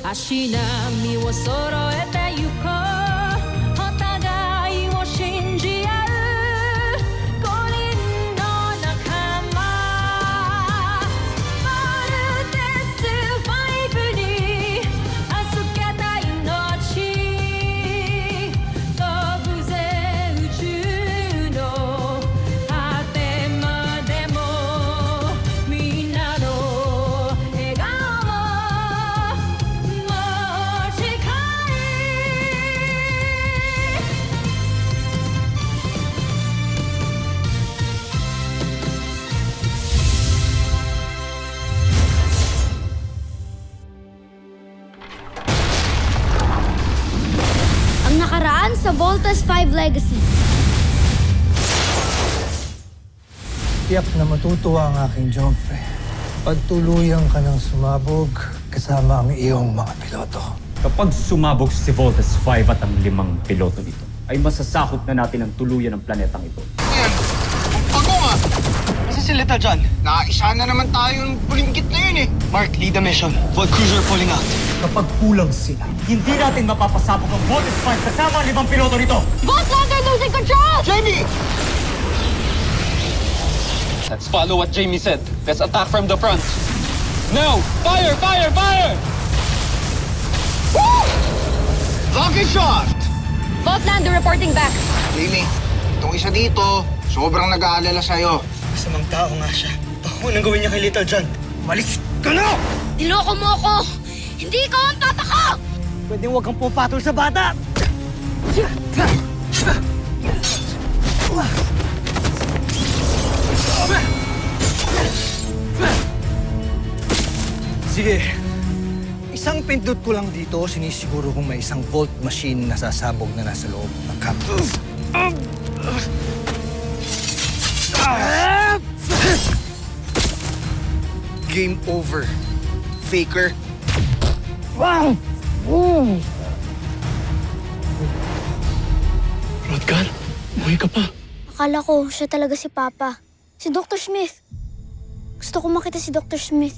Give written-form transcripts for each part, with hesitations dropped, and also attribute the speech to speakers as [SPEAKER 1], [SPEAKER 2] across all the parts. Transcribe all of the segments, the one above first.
[SPEAKER 1] 足並みを揃えてゆこうお互いを信じ合う五人の仲間まるでスバイブに預けた命飛ぶぜ宇宙の果てまでもみんなの笑顔も持ち帰
[SPEAKER 2] Ang nakaraan sa Voltas 5 Legacy.
[SPEAKER 3] Tiyak na matutuwa ang aking Joffrey. Pagtuluyan ka ng sumabog kasama ang iyong mga piloto.
[SPEAKER 4] Kapag sumabog si Voltes 5 at ang 5 piloto nito, ay masasakop na natin ang tuluyan ng planetang ito.
[SPEAKER 5] Yan! Ang bago nga! Kasi si Little John, nakaisa na naman tayong bulinggit na yun eh. Mark, lead the mission. Void Cruiser pulling out.
[SPEAKER 4] Kapag kulang sila, hindi natin mapapasabog ang Voltes 5 kasama ang 5 piloto nito!
[SPEAKER 2] Voltlander losing control!
[SPEAKER 5] Jamie!
[SPEAKER 6] Let's follow what Jamie said. Let's attack from the front. Now! Fire! Fire! Fire!
[SPEAKER 5] Lucky shot!
[SPEAKER 2] Voltlander reporting back.
[SPEAKER 5] Jamie, itong isa dito, sobrang nag-aalala sa'yo.
[SPEAKER 7] Masamang tao nga siya. Baka nang gawin niya kay Little John.
[SPEAKER 5] Malis ka na!
[SPEAKER 2] Niloko mo ako! Hindi ikaw ang tata ko!
[SPEAKER 7] Pwede huwag kang pupatol sa bata!
[SPEAKER 3] Sige, isang pindot ko lang dito, sinisiguro kung may isang volt machine na sasabog na nasa loob ng cup.
[SPEAKER 5] Game over. Faker.
[SPEAKER 6] Rodgan, buhay ka pa.
[SPEAKER 2] Akala ko siya talaga si Papa. Si Dr. Smith. Gusto ko makita si Dr. Smith.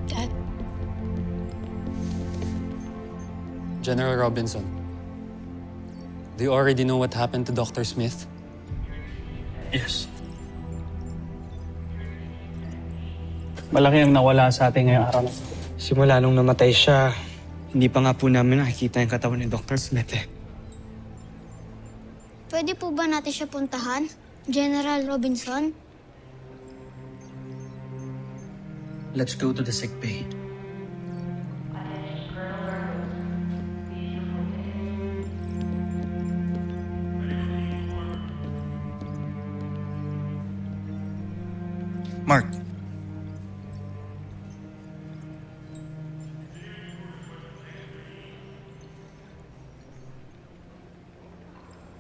[SPEAKER 2] Dad,
[SPEAKER 8] General Robinson, do you already know what happened to Dr. Smith?
[SPEAKER 7] Yes. Malaki ang nawala sa atin ngayong araw na ito. Simula nung namatay siya, hindi pa nga po namin nakikita yung katawan ni Dr. Smith eh.
[SPEAKER 2] pwede po ba natin siya puntahan? General Robinson?
[SPEAKER 7] Let's go to the sick bay.
[SPEAKER 5] Mark,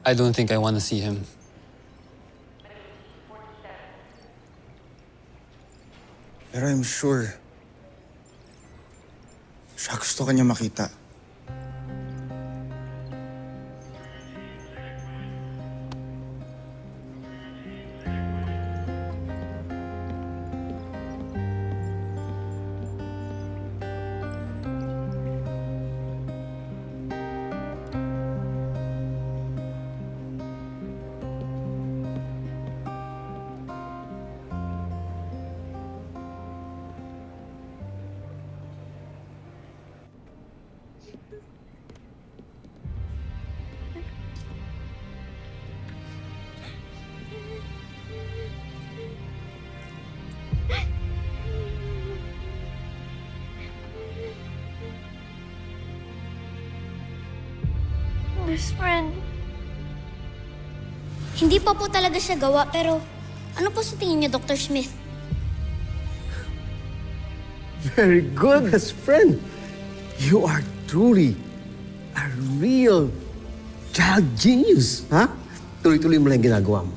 [SPEAKER 8] I don't think I want to see him.
[SPEAKER 9] Pero I'm sure, siya gusto kanya makita.
[SPEAKER 2] Best friend. Hindi pa po talaga siya gawa, pero ano po sa tingin niyo, Dr. Smith?
[SPEAKER 10] Very good, best friend. You are truly a real child genius, ha? Tuloy-tuloy mo lang yung ginagawa mo.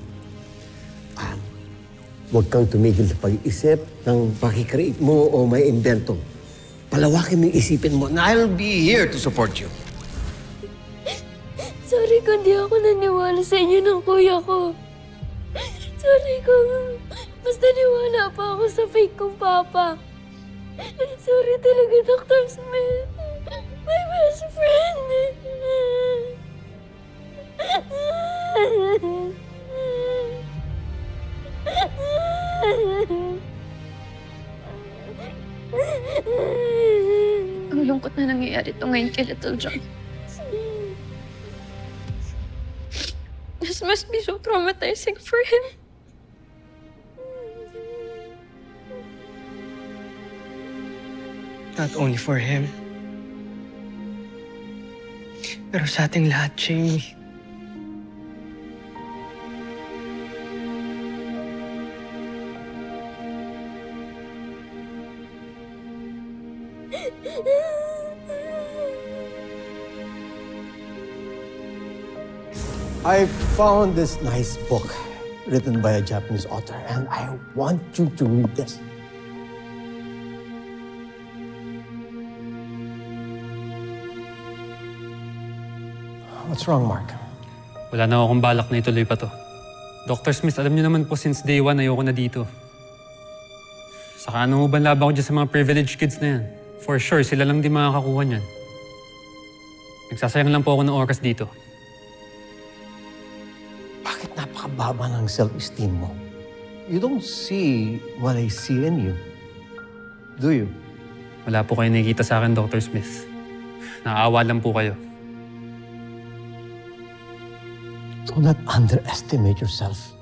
[SPEAKER 10] Huwag kang tumigil sa pag-iisip ng pakikreate mo o may invento. Palawakin mo yung isipin mo, and I'll be here to support you.
[SPEAKER 2] Sorry kung di ako naniwala sa inyo ng kuya ko. Sorry kung mas naniwala pa ako sa fake kong papa. Sorry talaga, Dr. Smith. My best friend.
[SPEAKER 1] Ang lungkot na nangyayari ito ngayon kay Little John. This must be so traumatizing for him.
[SPEAKER 7] Not only for him, pero sa ating lahat, Jamie.
[SPEAKER 10] I found this nice book written by a Japanese author, and I want you to read this. What's wrong, Mark?
[SPEAKER 8] Wala na akong balak na ituloy pa to. Dr. Smith, alam niyo naman po since day one ayoko na dito. Saka ano mo ba laban ko dyan sa mga privileged kids na yan? For sure, sila lang di makakakuha niyan. Nagsasayang lang po ako ng oras dito.
[SPEAKER 10] Bakit napakababa ng self-esteem mo? You don't see what I see in you. Do you?
[SPEAKER 8] Wala po kayo nakikita sa akin, Dr. Smith. Naaawa lang po kayo.
[SPEAKER 10] Do not underestimate yourself.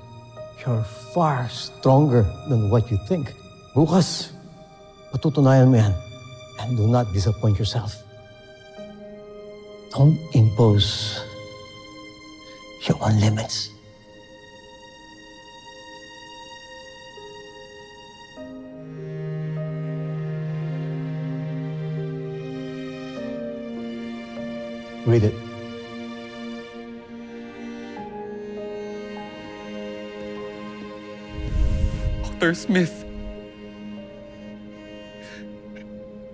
[SPEAKER 10] You're far stronger than what you think. Bukas, patutunayan mo yan. And do not disappoint yourself. Don't impose your own limits. Read it.
[SPEAKER 6] Dr. Smith,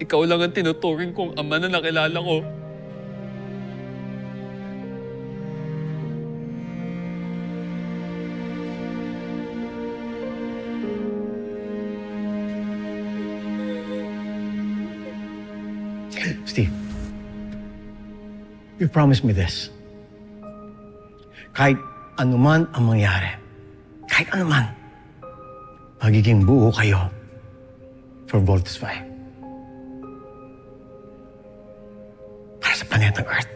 [SPEAKER 6] ikaw lang ang tinuturing kong ama na nakilala ko.
[SPEAKER 10] Steve, you promised me this. Kahit anuman ang mangyari, kahit anuman, magiging buo kayo for Voltes 5. Para sa planetang Earth.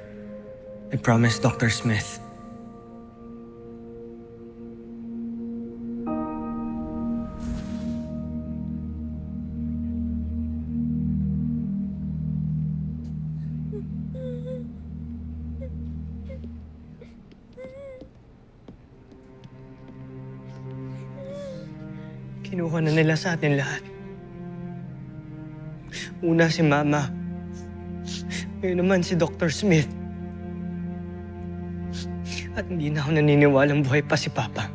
[SPEAKER 7] I promise, Dr. Smith. Kinuha na nila sa atin lahat. Una si Mama. Ngayon naman si Dr. Smith. At hindi na ako naniniwalang buhay pa si Papa.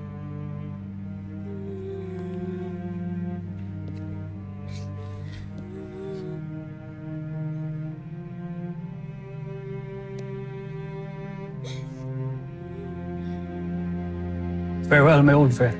[SPEAKER 7] Farewell, my old friend.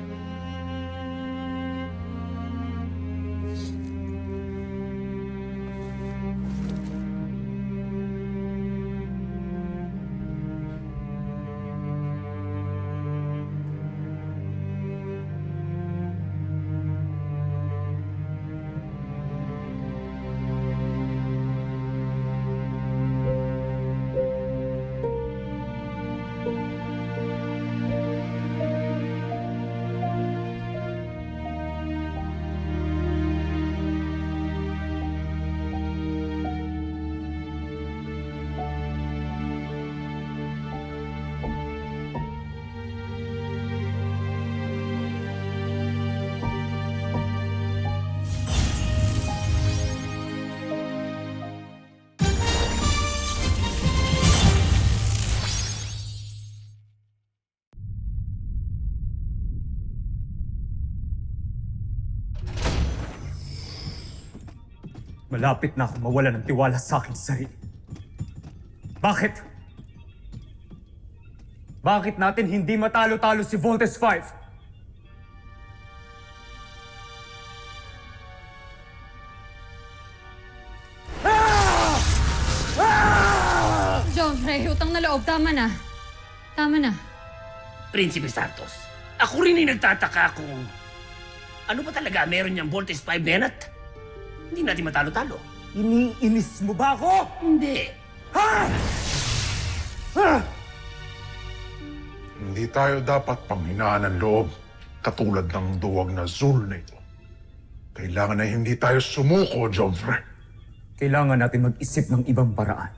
[SPEAKER 4] Malapit na ako mawala ng tiwala sa akin sarili. Bakit? Bakit natin hindi matalo-talo si Voltes 5?
[SPEAKER 1] Jomfrey, utang na loob. Tama na. Tama na.
[SPEAKER 11] Prinsipe Santos, ako rin ay nagtataka kung ano ba talaga meron niyang Voltes 5 na yan at hindi natin matalo-talo.
[SPEAKER 4] Iniinis mo ba ako?
[SPEAKER 11] Hindi.
[SPEAKER 12] Hindi tayo dapat panghinaan ng loob katulad ng duwag na Zul na ito. Kailangan ay hindi tayo sumuko, Jomfrey.
[SPEAKER 4] Kailangan natin mag-isip ng ibang paraan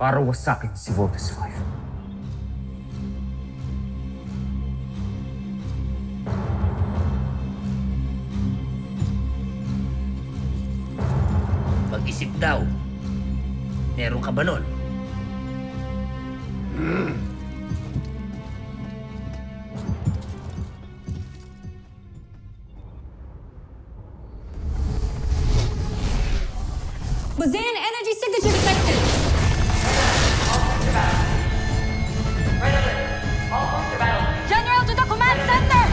[SPEAKER 4] para wasakin si Voltes 5.
[SPEAKER 11] Mag-isip daw. Meron ka ba nun?
[SPEAKER 1] Bazan energy signature detected. General to the command center!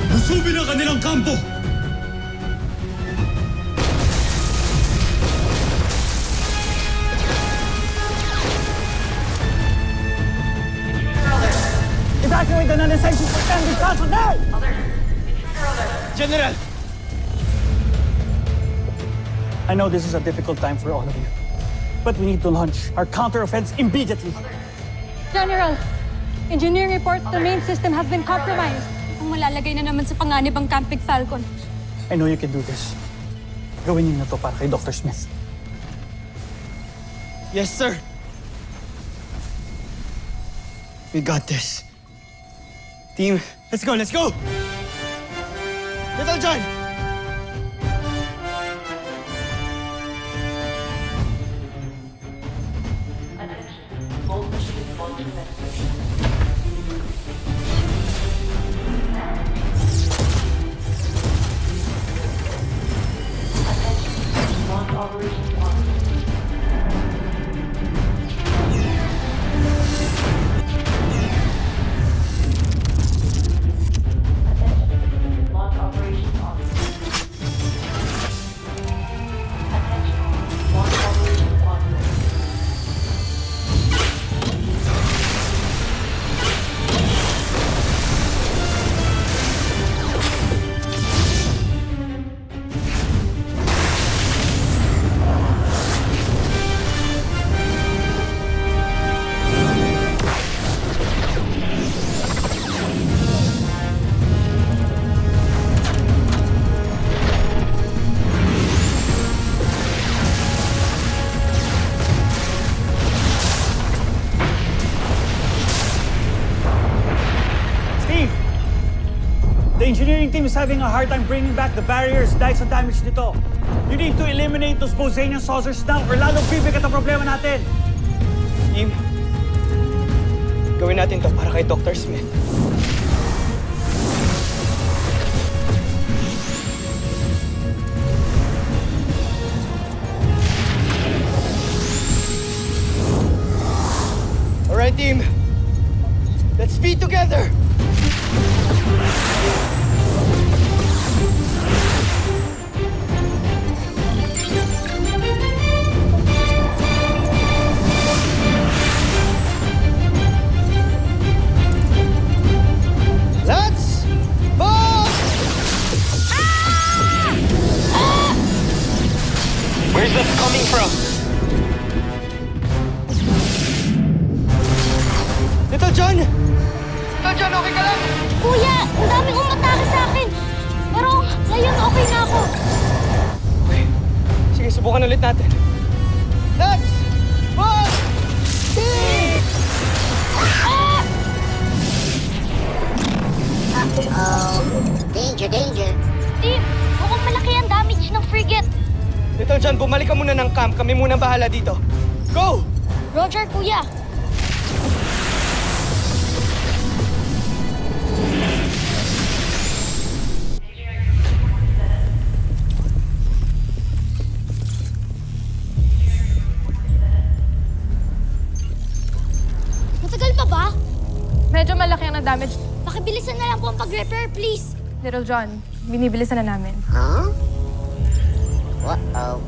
[SPEAKER 4] Lusubin ang kanilang kampo!
[SPEAKER 3] Evacuate the non-essential suspended personnel!
[SPEAKER 7] General! I know this is a difficult time for all of you, but we need to launch our counter-offense immediately.
[SPEAKER 1] General, engineering reports the main system has been compromised. Ang malalagay na naman sa panganib ang Camping Falcon.
[SPEAKER 7] I know you can do this. Gawin niyo na to para kay Dr. Smith. Yes, sir. We got this. Team, let's go, let's go! Little John! The engineering team is having a hard time bringing back the barriers dahil sa damage nito. You need to eliminate those Bosanian saucers now or lalong bibigat ang problema natin. Team, gawin natin to para kay Dr. Smith. All right, team. Let's be together.
[SPEAKER 5] Where's that coming from?
[SPEAKER 7] Little John!
[SPEAKER 5] Little John, okay ka lang?
[SPEAKER 2] Kuya, ang daming umatake sa akin. Pero ngayon okay na ako.
[SPEAKER 7] Okay. Sige, subukan ulit natin. Let's one!
[SPEAKER 2] Danger, danger. Team, mukhang malaki
[SPEAKER 5] Little John, bumalik ka muna ng camp. Kami muna bahala dito. Go!
[SPEAKER 2] Roger, kuya. Matagal pa ba?
[SPEAKER 1] Medyo malaki ang na-damage.
[SPEAKER 2] Pakibilisan na lang po ang pag-repair, please.
[SPEAKER 1] Little John, binibilisan na namin.
[SPEAKER 11] Huh? Wow.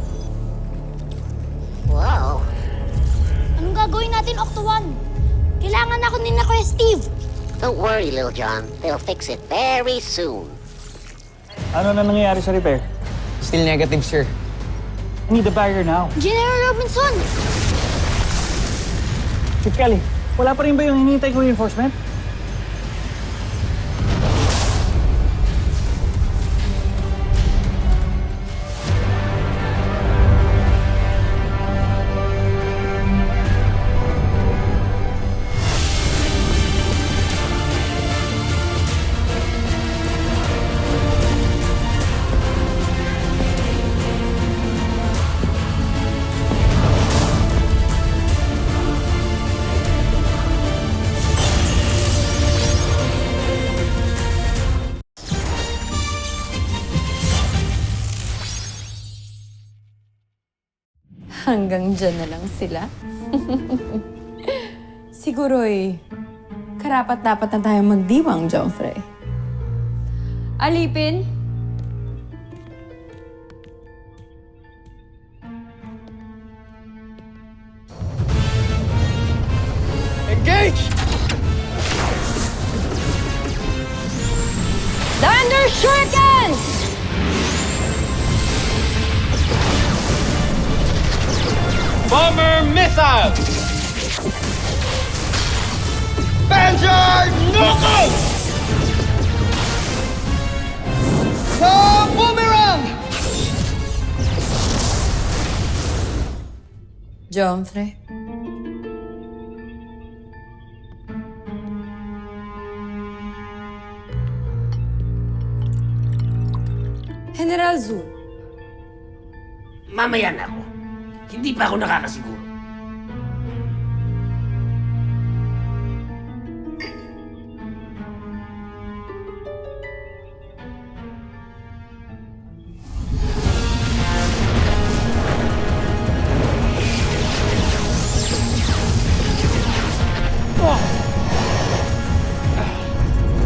[SPEAKER 11] Wow.
[SPEAKER 2] Anong gagawin natin, Octo One? Kailangan ako ni na Kuya Steve.
[SPEAKER 11] Don't worry, Little John. They'll fix it very soon.
[SPEAKER 7] Ano na nangyayari sa repair?
[SPEAKER 5] Still negative, sir.
[SPEAKER 7] I need the barrier now.
[SPEAKER 2] General Robinson!
[SPEAKER 7] Chief Kelly, wala pa rin ba yung hinihintay ko reinforcement?
[SPEAKER 1] Hanggang dyan na lang sila. Siguro'y karapat-dapat na tayo magdiwang, Joffrey. Alipin?
[SPEAKER 5] Engage!
[SPEAKER 1] Thunder Shurikens!
[SPEAKER 6] Bomber missile!
[SPEAKER 5] Panzer knockout! Boomerang!
[SPEAKER 1] Joffrey. General Zhu.
[SPEAKER 11] Mamaya na ako. Hindi pa ako nakakasiguro.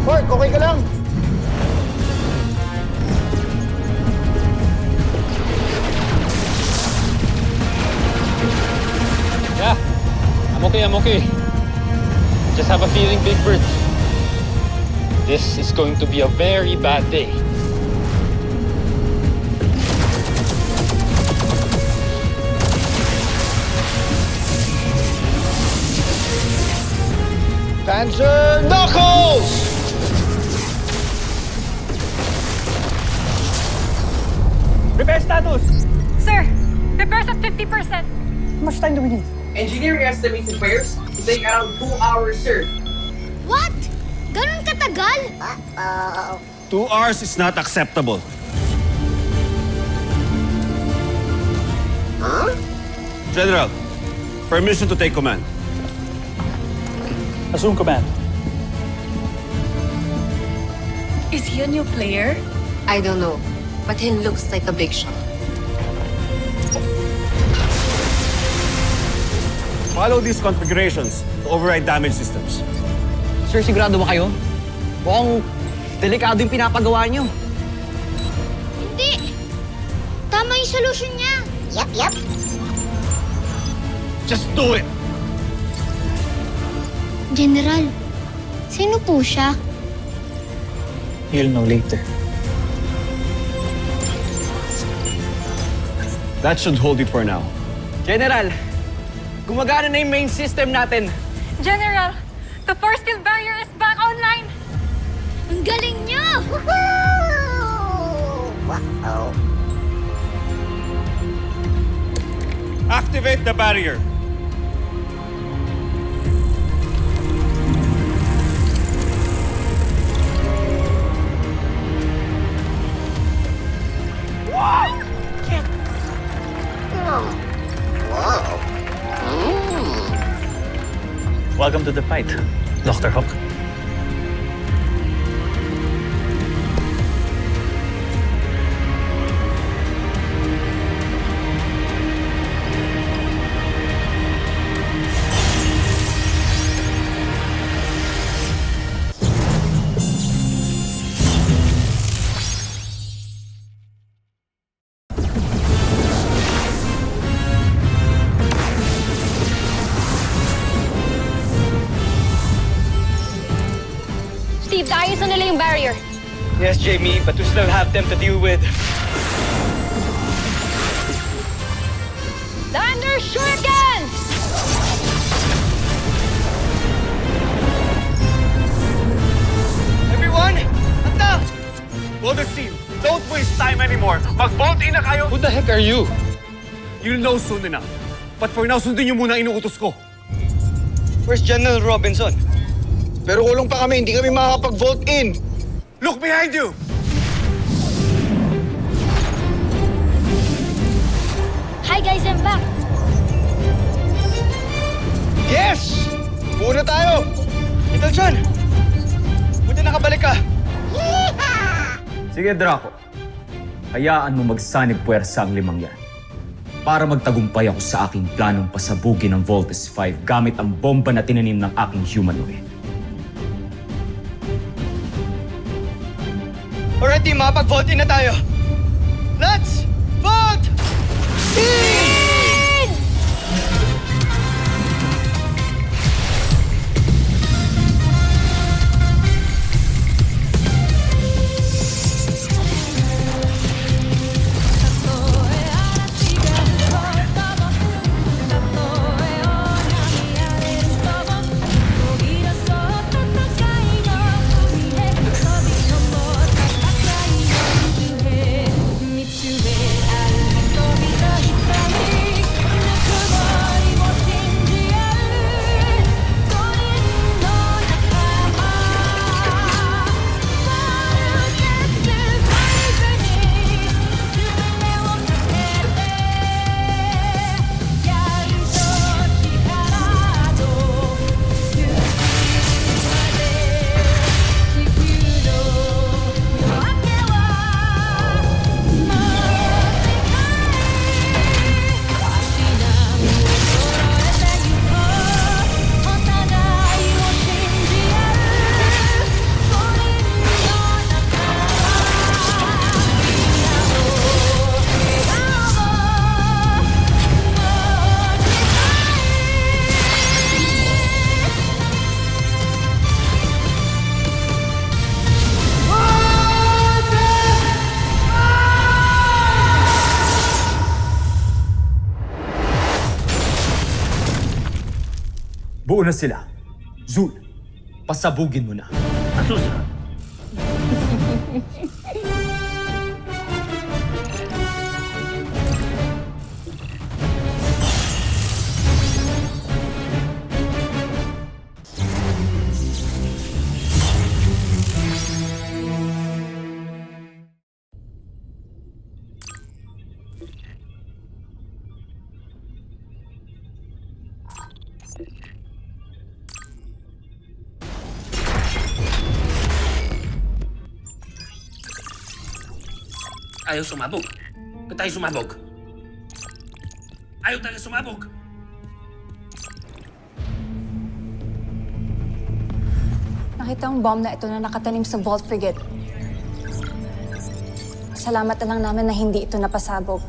[SPEAKER 5] Mark, okay ka lang?
[SPEAKER 6] Yeah, I'm okay. Just have a feeling, Big Bird. This is going to be a very bad day.
[SPEAKER 5] Panzer Knuckles!
[SPEAKER 7] Repair status!
[SPEAKER 1] Sir, repairs at 50%.
[SPEAKER 7] How much time do we need?
[SPEAKER 5] Engineering estimates repairs to take around 2 hours, sir.
[SPEAKER 2] What? Ganun katagal?
[SPEAKER 13] 2 hours is not acceptable.
[SPEAKER 11] Huh?
[SPEAKER 13] General, permission to take command.
[SPEAKER 7] Assume command.
[SPEAKER 1] Is he a new player?
[SPEAKER 14] I don't know, but he looks like a big shot.
[SPEAKER 13] Follow these configurations to override damage systems.
[SPEAKER 5] Sir, sigurado ba kayo? Mukhang delikado yung pinapagawa niyo.
[SPEAKER 2] Hindi! Tama yung solution niya.
[SPEAKER 11] Yep.
[SPEAKER 13] Just do it!
[SPEAKER 2] General, sino po siya?
[SPEAKER 7] You'll know later.
[SPEAKER 13] That should hold it for now.
[SPEAKER 5] General, gumagana na yung main system natin.
[SPEAKER 1] General, the force field barrier is back online.
[SPEAKER 2] Ang galing niya!
[SPEAKER 11] Wow.
[SPEAKER 13] Activate the barrier.
[SPEAKER 6] to the fight, Dr. Hawk.
[SPEAKER 2] Steve, naayos na nila yung barrier.
[SPEAKER 5] Yes, Jamie, but we still have them to deal with.
[SPEAKER 2] Thunder Shuriken!
[SPEAKER 5] Everyone, handa!
[SPEAKER 13] Well, the scene. Don't waste time anymore. Mag-bolt in na kayo.
[SPEAKER 6] Who the heck are you?
[SPEAKER 13] You'll know soon enough. But for now, sundin niyo muna ang inuutos ko.
[SPEAKER 5] Where's General Robinson? Pero kulong pa kami, hindi kami makakapag-vault in.
[SPEAKER 13] Look behind you!
[SPEAKER 2] Hi guys, I'm back.
[SPEAKER 5] Yes! Buo na tayo! Little John, buti nakabalik ka.
[SPEAKER 4] Sige, Draco. Hayaan mo magsanib puwersa ang limang yan. Para magtagumpay ako sa aking planong pasabugin ang Voltes 5 gamit ang bomba na tinanim ng aking humanoid.
[SPEAKER 5] Alright, team, makapag-vault in na tayo. Let's vault in!
[SPEAKER 4] Buo na sila. Zul, pasabugin mo na.
[SPEAKER 11] Asusa. Ayaw sumabog. Ba't tayo sumabog? Ayaw tayo sumabog.
[SPEAKER 1] Nakita ang bomb na ito na nakatanim sa Vault Frigate. Salamat na lang namin na hindi ito napasabog.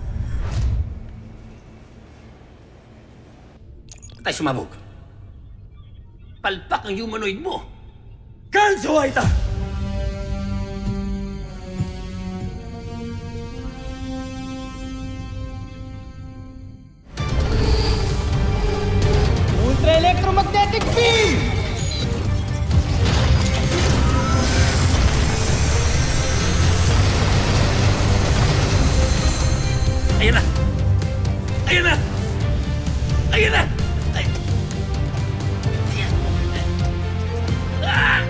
[SPEAKER 11] Ba't tayo sumabog? Palpak ang humanoid mo.
[SPEAKER 7] Ganso, Aita!
[SPEAKER 5] Ultra-electromagnetic beam!
[SPEAKER 11] Ayan na! Ayan na! Ayan na! Ay. Ah!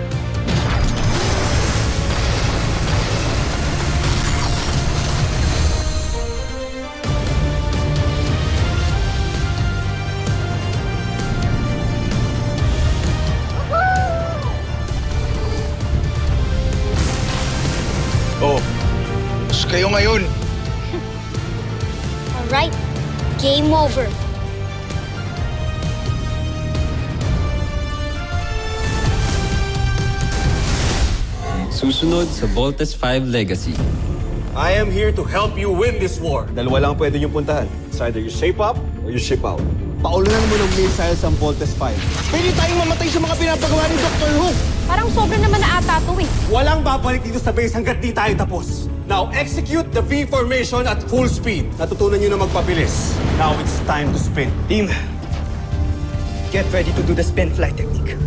[SPEAKER 5] sa'yo ngayon.
[SPEAKER 2] Alright, game over.
[SPEAKER 6] Susunod sa Voltes 5 Legacy.
[SPEAKER 13] I am here to help you win this war. Dalawa lang ang pwede niyong puntahan. It's either you shape up or you ship out.
[SPEAKER 9] Paulunan mo ng missiles ang Voltes 5.
[SPEAKER 5] Pwede tayong mamatay sa mga pinapagawa ni Dr. Who.
[SPEAKER 2] Parang sobra naman na ata to eh.
[SPEAKER 13] Walang babalik dito sa base hanggat di tayo tapos. Now, execute the V formation at full speed. Natutunan niyo na magpabilis. Now it's time to spin.
[SPEAKER 5] Team, get ready to do the spin flight technique.